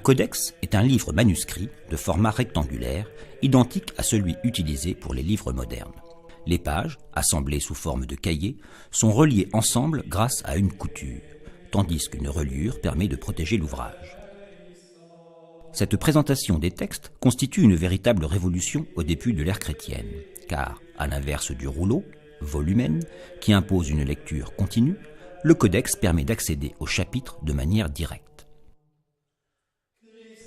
codex est un livre manuscrit de format rectangulaire, identique à celui utilisé pour les livres modernes. Les pages, assemblées sous forme de cahiers, sont reliées ensemble grâce à une couture, tandis qu'une reliure permet de protéger l'ouvrage. Cette présentation des textes constitue une véritable révolution au début de l'ère chrétienne, car, à l'inverse du rouleau, volumen, qui impose une lecture continue, le codex permet d'accéder aux chapitres de manière directe.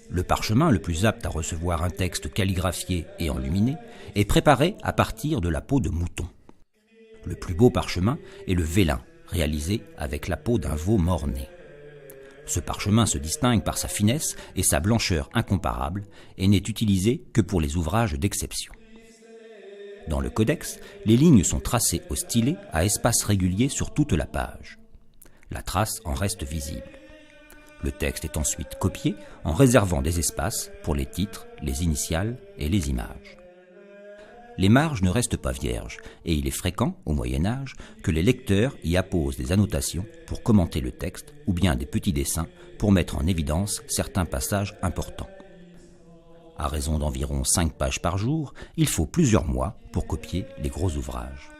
Le parchemin le plus apte à recevoir un texte calligraphié et enluminé est préparé à partir de la peau de mouton. Le plus beau parchemin est le vélin, réalisé avec la peau d'un veau mort-né. Ce parchemin se distingue par sa finesse et sa blancheur incomparables et n'est utilisé que pour les ouvrages d'exception. Dans le codex, les lignes sont tracées au stylet à espaces réguliers sur toute la page. La trace en reste visible. Le texte est ensuite copié en réservant des espaces pour les titres, les initiales et les images. Les marges ne restent pas vierges et il est fréquent, au Moyen-Âge, que les lecteurs y apposent des annotations pour commenter le texte ou bien des petits dessins pour mettre en évidence certains passages importants. À raison d'environ 5 pages par jour, il faut plusieurs mois pour copier les gros ouvrages.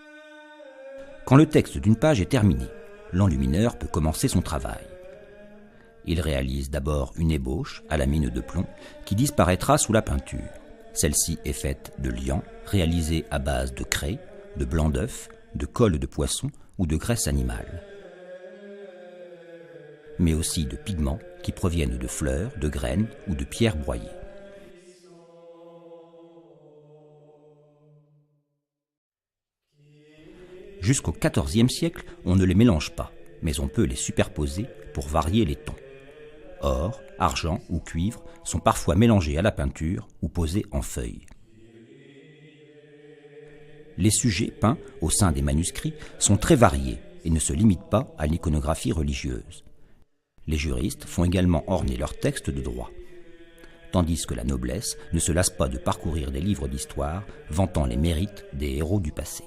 Quand le texte d'une page est terminé, l'enlumineur peut commencer son travail. Il réalise d'abord une ébauche à la mine de plomb qui disparaîtra sous la peinture. Celle-ci est faite de liant réalisé à base de craie, de blanc d'œuf, de colle de poisson ou de graisse animale. Mais aussi de pigments qui proviennent de fleurs, de graines ou de pierres broyées. Jusqu'au XIVe siècle, on ne les mélange pas, mais on peut les superposer pour varier les tons. Or, argent ou cuivre sont parfois mélangés à la peinture ou posés en feuilles. Les sujets peints au sein des manuscrits sont très variés et ne se limitent pas à l'iconographie religieuse. Les juristes font également orner leurs textes de droit, tandis que la noblesse ne se lasse pas de parcourir des livres d'histoire vantant les mérites des héros du passé.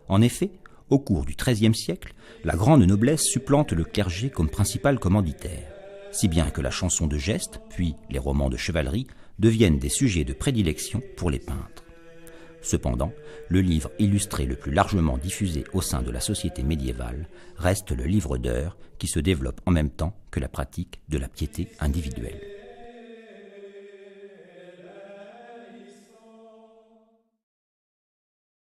En effet, au cours du XIIIe siècle, la grande noblesse supplante le clergé comme principal commanditaire, si bien que la chanson de geste, puis les romans de chevalerie, deviennent des sujets de prédilection pour les peintres. Cependant, le livre illustré le plus largement diffusé au sein de la société médiévale reste le livre d'heures qui se développe en même temps que la pratique de la piété individuelle.